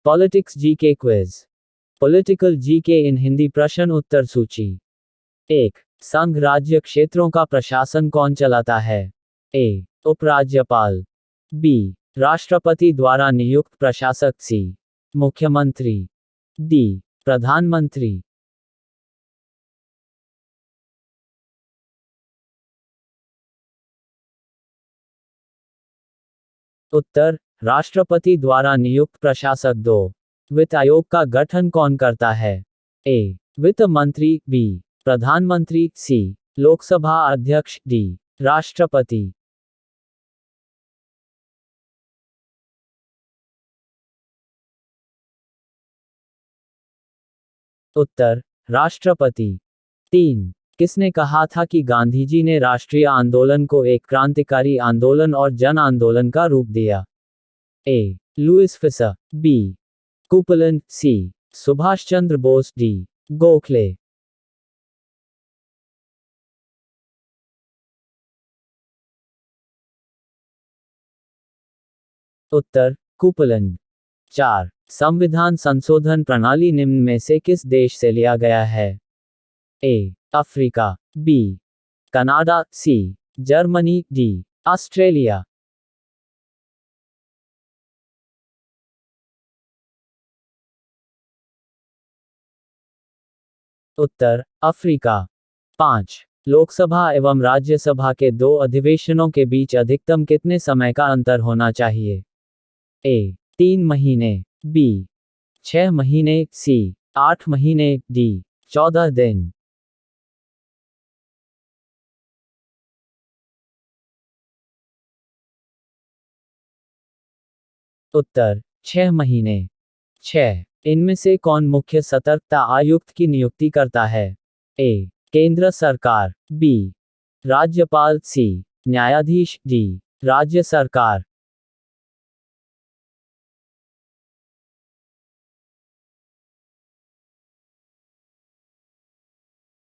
Politics GK quiz. Political GK in Hindi प्रश्न उत्तर सूची। 1. संघ राज्य क्षेत्रों का प्रशासन कौन चलाता है? ए. उपराज्यपाल। बी. राष्ट्रपति द्वारा नियुक्त प्रशासक। सी. मुख्यमंत्री। डी. प्रधानमंत्री। उत्तर, राष्ट्रपति द्वारा नियुक्त प्रशासक। 2. वित्त आयोग का गठन कौन करता है? ए. वित्त मंत्री। बी. प्रधानमंत्री। सी. लोकसभा अध्यक्ष। डी. राष्ट्रपति। उत्तर, राष्ट्रपति। 3. किसने कहा था कि गांधीजी ने राष्ट्रीय आंदोलन को एक क्रांतिकारी आंदोलन और जन आंदोलन का रूप दिया? A. Louis Fischer. B. Coupland. C. Subhash Chandra Bose. D. Gokhale. उत्तर, कुपलन। 4. संविधान संशोधन प्रणाली निम्न में से किस देश से लिया गया है? ए. अफ्रीका। बी. कनाडा। सी. जर्मनी। डी. ऑस्ट्रेलिया। उत्तर, अफ्रीका। 5. लोकसभा एवं राज्यसभा के दो अधिवेशनों के बीच अधिकतम कितने समय का अंतर होना चाहिए? ए. 3 महीने। बी. 6 महीने। सी. 8 महीने। डी. 14 दिन। उत्तर, 6 महीने। 6. इनमें से कौन मुख्य सतर्कता आयुक्त की नियुक्ति करता है? ए. केंद्र सरकार। बी. राज्यपाल। सी. न्यायाधीश। डी. राज्य सरकार।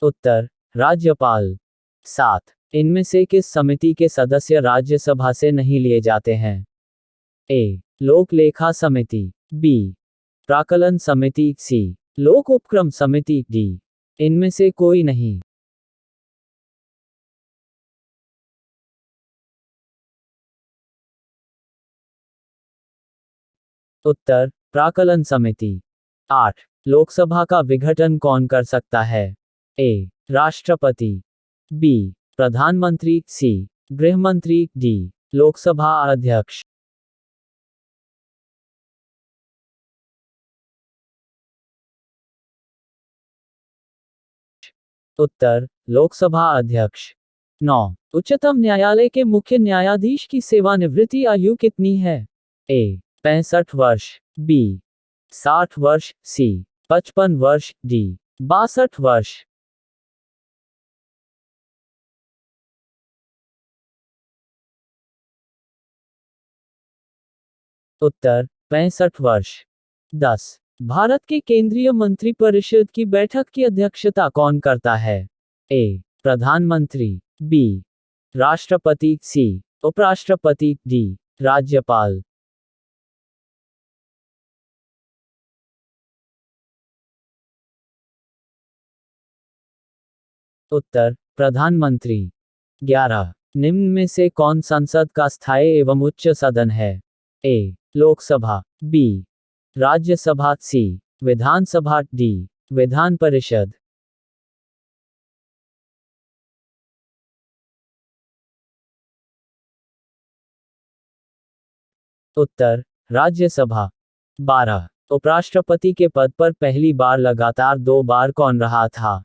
उत्तर, राज्यपाल। 7. इनमें से किस समिति के सदस्य राज्यसभा से नहीं लिए जाते हैं? ए. लोक लेखा समिति। बी. प्राक्कलन समिति। सी. लोक उपक्रम समिति। डी. इनमें से कोई नहीं। उत्तर, प्राक्कलन समिति। 8. लोकसभा का विघटन कौन कर सकता है? ए. राष्ट्रपति। बी. प्रधानमंत्री। सी. गृहमंत्री। डी. लोकसभा अध्यक्ष। उत्तर, लोकसभा अध्यक्ष। 9. उच्चतम न्यायालय के मुख्य न्यायाधीश की सेवानिवृत्ति आयु कितनी है? ए. 65 वर्ष। बी. 60 वर्ष। सी. 55 वर्ष। डी. 62 वर्ष। उत्तर, 65 वर्ष। 10. भारत के केंद्रीय मंत्रिपरिषद की बैठक की अध्यक्षता कौन करता है? ए. प्रधानमंत्री। बी. राष्ट्रपति। सी. उपराष्ट्रपति। डी. राज्यपाल। उत्तर, प्रधानमंत्री। 11. निम्न में से कौन संसद का स्थायी एवं उच्च सदन है? ए. लोकसभा। बी. राज्यसभा। सी. विधानसभा। डी. विधान परिषद। उत्तर, राज्यसभा। 12. उपराष्ट्रपति के पद पर पहली बार लगातार 2 बार कौन रहा था?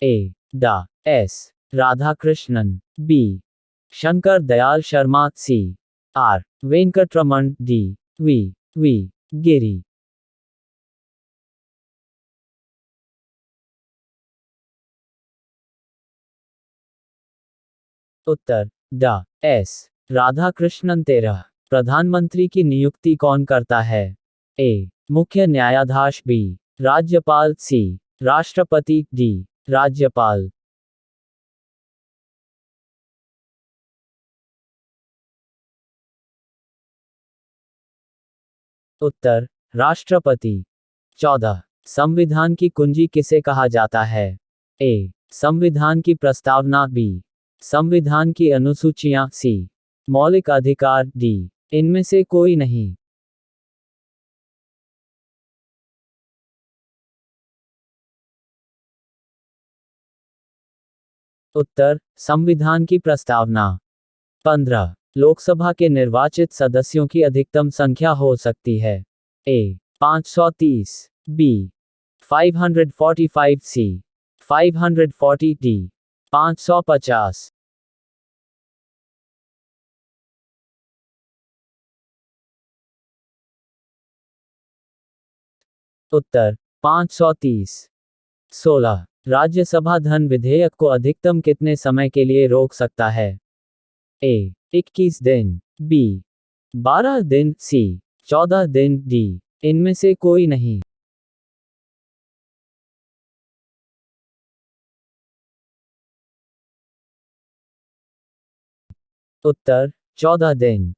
ए. डा. S. Radhakrishnan. B. Shankar Dayal Sharma. C. R. Venkataraman. D. V Giri. उत्तर, डा. एस. राधाकृष्णन। 13. प्रधानमंत्री की नियुक्ति कौन करता है? ए. मुख्य न्यायाधीश। बी. राज्यपाल। सी. राष्ट्रपति। डी. राज्यपाल। उत्तर, राष्ट्रपति। 14 संविधान की कुंजी किसे कहा जाता है? ए संविधान की प्रस्तावना, बी संविधान की अनुसूचियां, सी मौलिक अधिकार, डी इनमें से कोई नहीं। उत्तर संविधान की प्रस्तावना। 15 लोकसभा के निर्वाचित सदस्यों की अधिकतम संख्या हो सकती है? ए 530, बी 545, सी 540, डी 550। उत्तर 530। 16 राज्यसभा धन विधेयक को अधिकतम कितने समय के लिए रोक सकता है? ए 21 दिन, बी 12 दिन, सी 14 दिन, डी इनमें से कोई नहीं। उत्तर 14 दिन।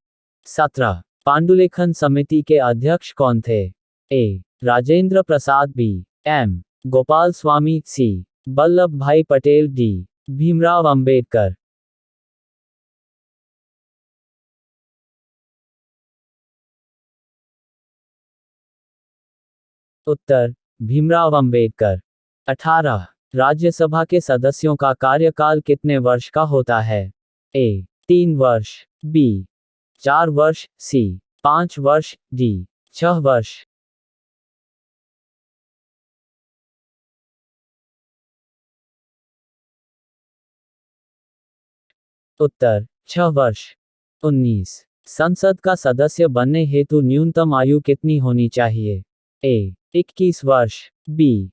17 पांडुलेखन समिति के अध्यक्ष कौन थे? ए राजेंद्र प्रसाद, बी एम गोपाल स्वामी, सी वल्लभ भाई पटेल, डी भीमराव अंबेडकर। उत्तर भीमराव अंबेडकर। 18 राज्यसभा के सदस्यों का कार्यकाल कितने वर्ष का होता है? ए 3 वर्ष, बी 4 वर्ष, सी 5 वर्ष, डी 6 वर्ष। उत्तर 6 वर्ष। 19 संसद का सदस्य बनने हेतु न्यूनतम आयु कितनी होनी चाहिए? ए 21 वर्ष, बी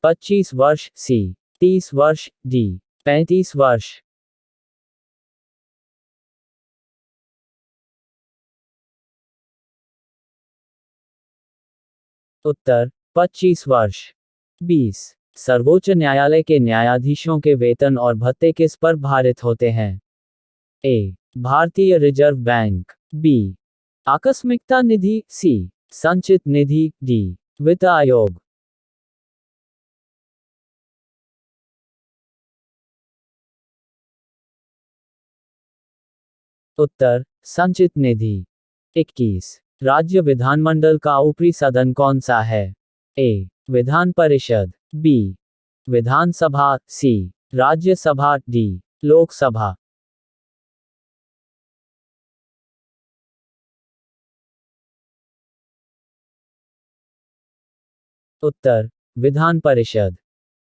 25 वर्ष, सी 30 वर्ष, डी 35 वर्ष। उत्तर 25 वर्ष। 20 सर्वोच्च न्यायालय के न्यायाधीशों के वेतन और भत्ते किस पर भारित होते हैं? ए भारतीय रिजर्व बैंक, बी आकस्मिकता निधि, सी संचित निधि, डी वित्त आयोग। उत्तर संचित निधि। 21 राज्य विधानमंडल का ऊपरी सदन कौन सा है? ए विधान परिषद, बी विधानसभा, सी राज्यसभा, डी लोकसभा। उत्तर विधान परिषद।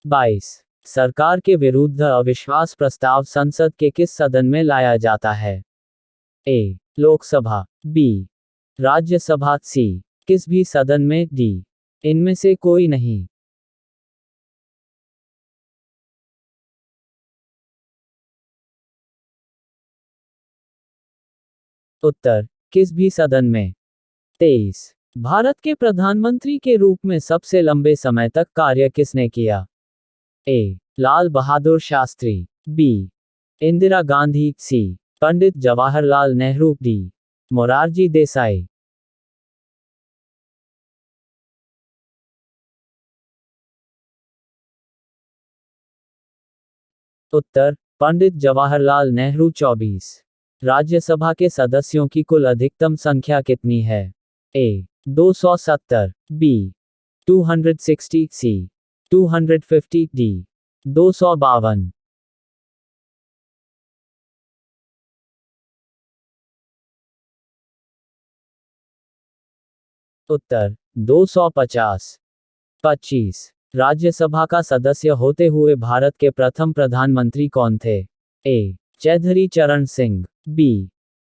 22 सरकार के विरुद्ध अविश्वास प्रस्ताव संसद के किस सदन में लाया जाता है? ए लोकसभा, बी राज्यसभा, सी किस भी सदन में, डी इनमें से कोई नहीं। उत्तर किस भी सदन में। 23 भारत के प्रधानमंत्री के रूप में सबसे लंबे समय तक कार्य किसने किया? ए लाल बहादुर शास्त्री, बी इंदिरा गांधी, सी पंडित जवाहरलाल नेहरू, डी मोरारजी देसाई। उत्तर पंडित जवाहरलाल नेहरू। 24 राज्यसभा के सदस्यों की कुल अधिकतम संख्या कितनी है? ए 270, बी 260, सी 250, डी 252। उत्तर 250। 25 राज्यसभा का सदस्य होते हुए भारत के प्रथम प्रधानमंत्री कौन थे? ए चौधरी चरण सिंह, बी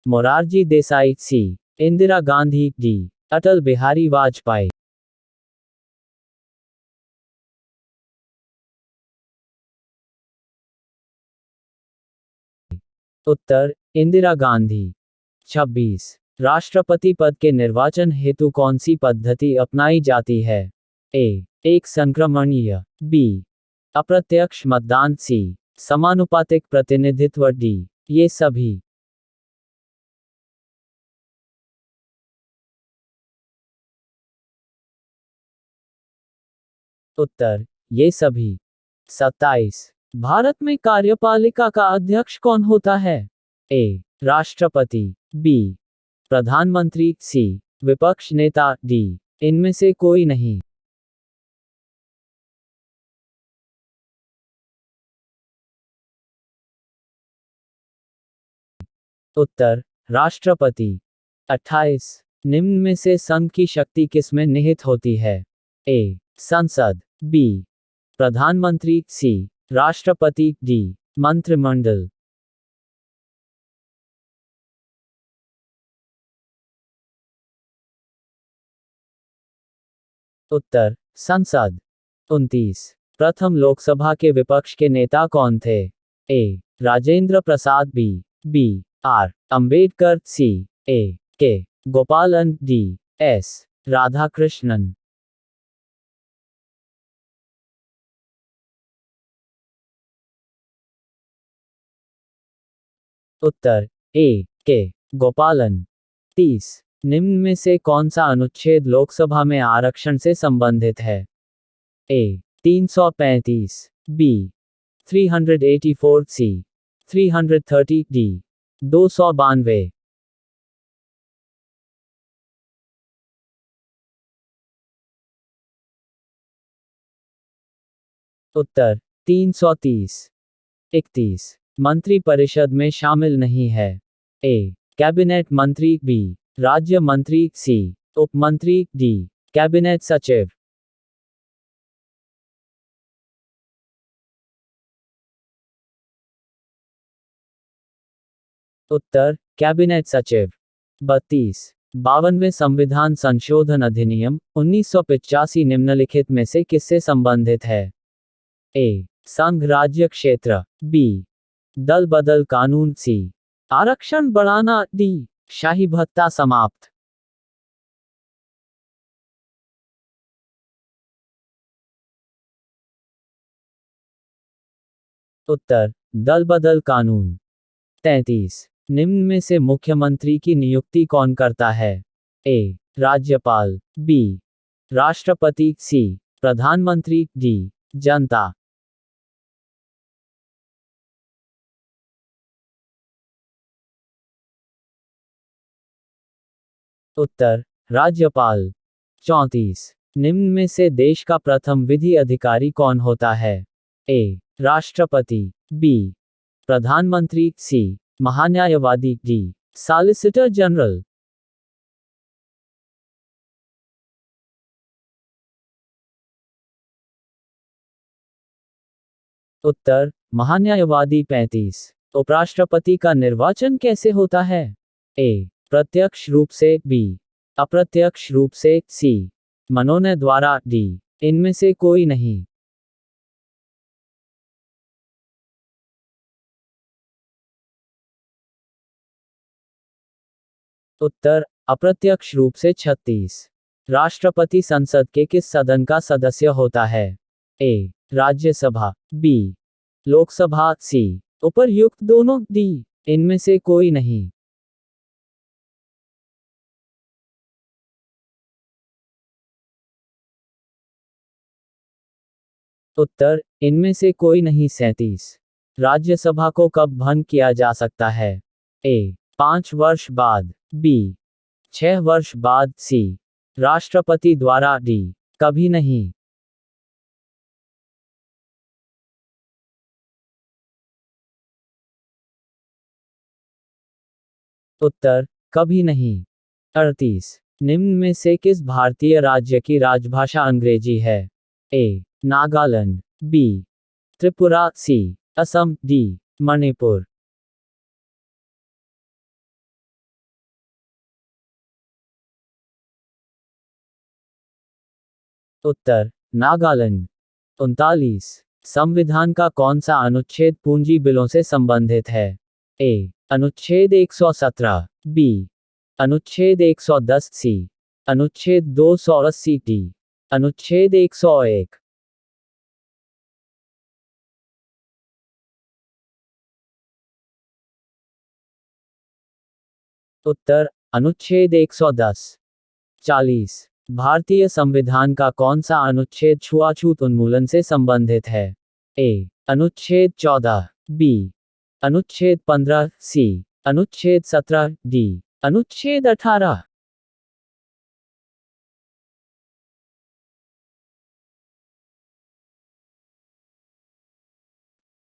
मोरारजी देसाई, सी इंदिरा गांधी, डी अटल बिहारी वाजपेयी। उत्तर इंदिरा गांधी। 26 राष्ट्रपति पद के निर्वाचन हेतु कौन सी पद्धति अपनाई जाती है? ए एक संक्रमणीय, बी अप्रत्यक्ष मतदान, सी समानुपातिक प्रतिनिधित्व, डी ये सभी। उत्तर ये सभी। 27। भारत में कार्यपालिका का अध्यक्ष कौन होता है? ए राष्ट्रपति, बी प्रधानमंत्री, सी विपक्ष नेता, डी इनमें से कोई नहीं। उत्तर राष्ट्रपति। 28। निम्न में से संघ की शक्ति किसमें निहित होती है? ए संसद, बी प्रधानमंत्री, सी राष्ट्रपति, डी मंत्रिमंडल। उत्तर संसद। 29। प्रथम लोकसभा के विपक्ष के नेता कौन थे? ए राजेंद्र प्रसाद, बी आर अंबेडकर, सी ए के गोपालन, डी एस राधाकृष्णन। उत्तर ए के गोपालन। 30। निम्न में से कौन सा अनुच्छेद लोकसभा में आरक्षण से संबंधित है? ए 335, बी 384, सी 330, डी 292। उत्तर 330। 31। मंत्री परिषद में शामिल नहीं है? ए कैबिनेट मंत्री, बी राज्य मंत्री, सी उप मंत्री, डी कैबिनेट सचिव। उत्तर कैबिनेट सचिव। 32। 52वें संविधान संशोधन अधिनियम 1985 निम्नलिखित में से किससे संबंधित है? ए संघ राज्य क्षेत्र, बी दल बदल कानून, सी आरक्षण बढ़ाना, डी शाही भत्ता समाप्त। उत्तर दल बदल कानून। 33। निम्न में से मुख्यमंत्री की नियुक्ति कौन करता है? ए राज्यपाल, बी राष्ट्रपति, सी प्रधानमंत्री, डी जनता। उत्तर राज्यपाल। 34। निम्न में से देश का प्रथम विधि अधिकारी कौन होता है? ए राष्ट्रपति, बी प्रधानमंत्री, सी महान्यायवादी, डी सॉलिसिटर जनरल। उत्तर महान्यायवादी। 35। उपराष्ट्रपति का निर्वाचन कैसे होता है? ए प्रत्यक्ष रूप से, बी अप्रत्यक्ष रूप से, सी मनोनयन द्वारा, डी इनमें से कोई नहीं। उत्तर अप्रत्यक्ष रूप से। 36। राष्ट्रपति संसद के किस सदन का सदस्य होता है? ए राज्यसभा, बी लोकसभा, सी उपर्युक्त दोनों, डी इनमें से कोई नहीं। उत्तर इनमें से कोई नहीं। 37। राज्यसभा को कब भंग किया जा सकता है? ए 5 वर्ष बाद, बी 6 वर्ष बाद, सी राष्ट्रपति द्वारा, डी कभी नहीं। उत्तर कभी नहीं। 38। निम्न में से किस भारतीय राज्य की राजभाषा अंग्रेजी है? ए नागालैंड, बी त्रिपुरा, सी असम, डी मणिपुर। उत्तर नागालैंड। 39। संविधान का कौन सा अनुच्छेद पूंजी बिलों से संबंधित है? ए अनुच्छेद 117, बी अनुच्छेद 110, सी अनुच्छेद 280, डी अनुच्छेद 101। उत्तर अनुच्छेद 110। 40। भारतीय संविधान का कौन सा अनुच्छेद छुआछूत उन्मूलन से संबंधित है? ए. अनुच्छेद 14, बी. अनुच्छेद 15, सी. अनुच्छेद 17, डी. अनुच्छेद 18।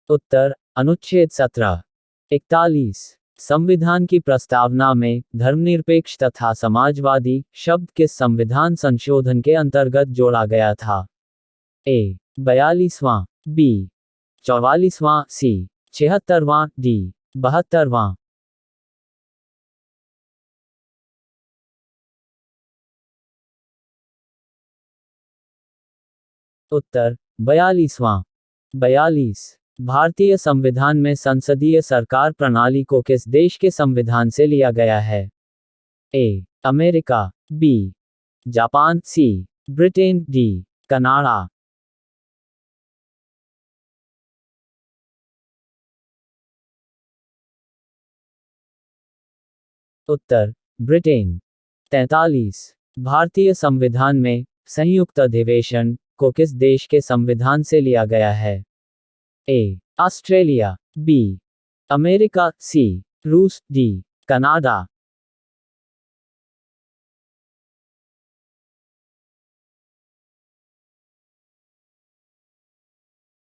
उत्तर अनुच्छेद 17। 41। संविधान की प्रस्तावना में धर्मनिरपेक्ष तथा समाजवादी शब्द किस संविधान संशोधन के अंतर्गत जोड़ा गया था? ए. 42वां, बी. 44वां, सी. 76वां, डी. 72वां। उत्तर 42वां। 42। भारतीय संविधान में संसदीय सरकार प्रणाली को किस देश के संविधान से लिया गया है? A. America, B. Japan, C. Britain, D. Canada. उत्तर ब्रिटेन। 43। भारतीय संविधान में संयुक्त अधिवेशन को किस देश के संविधान से लिया गया है? A. Australia, B. America, C. रूस, डी. कनाडा।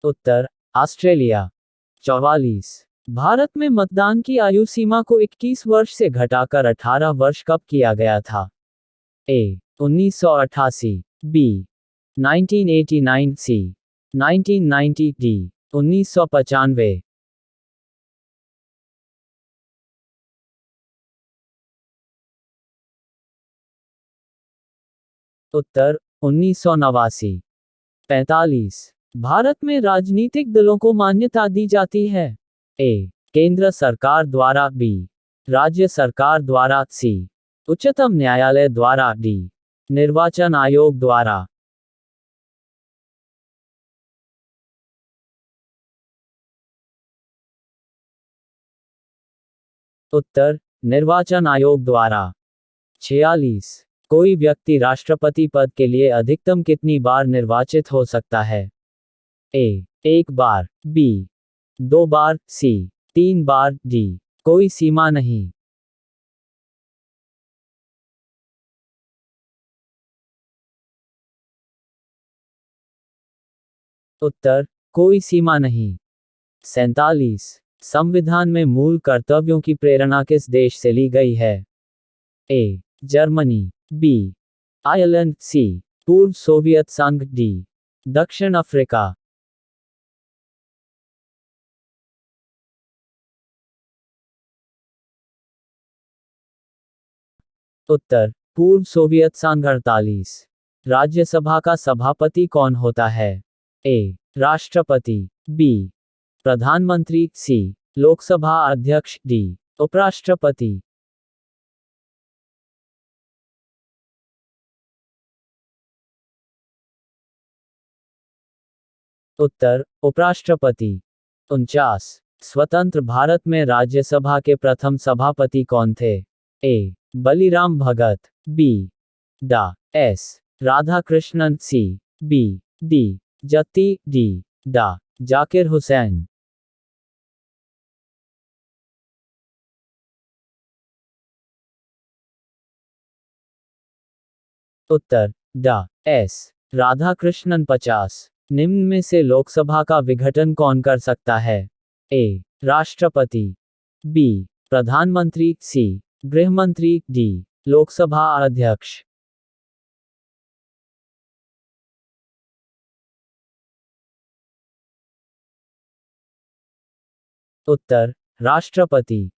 उत्तर ऑस्ट्रेलिया। 44। भारत में मतदान की आयु सीमा को 21 वर्ष से घटाकर 18 वर्ष कब किया गया था? ए. 1988, बी. 1989, सी. 1990, डी. 1995। उत्तर 1989। 45। भारत में राजनीतिक दलों को मान्यता दी जाती है? ए. केंद्र सरकार द्वारा, बी. राज्य सरकार द्वारा, सी. उच्चतम न्यायालय द्वारा, डी. निर्वाचन आयोग द्वारा। उत्तर निर्वाचन आयोग द्वारा। 46। कोई व्यक्ति राष्ट्रपति पद के लिए अधिकतम कितनी बार निर्वाचित हो सकता है? ए. एक बार, बी. 2 बार, सी. 3 बार, डी. कोई सीमा नहीं। उत्तर कोई सीमा नहीं। 47। संविधान में मूल कर्तव्यों की प्रेरणा किस देश से ली गई है? A. Germany, B. Ireland, C. पूर्व सोवियत संघ, डी. दक्षिण अफ्रीका। उत्तर पूर्व सोवियत संघ। 48। राज्यसभा का सभापति कौन होता है? ए. राष्ट्रपति, बी. प्रधानमंत्री, सी. लोकसभा अध्यक्ष, डी. उपराष्ट्रपति। उत्तर उपराष्ट्रपति। 49। स्वतंत्र भारत में राज्यसभा के प्रथम सभापति कौन थे? ए. बलिराम भगत, बी. डा. एस. राधाकृष्णन, सी. बी. डी. जत्ती, डी. डा. जाकिर हुसैन। उत्तर डा. एस. राधाकृष्णन। 50। निम्न में से लोकसभा का विघटन कौन कर सकता है? ए. राष्ट्रपति, बी. प्रधानमंत्री, सी. गृहमंत्री, डी. लोकसभा अध्यक्ष। उत्तर राष्ट्रपति।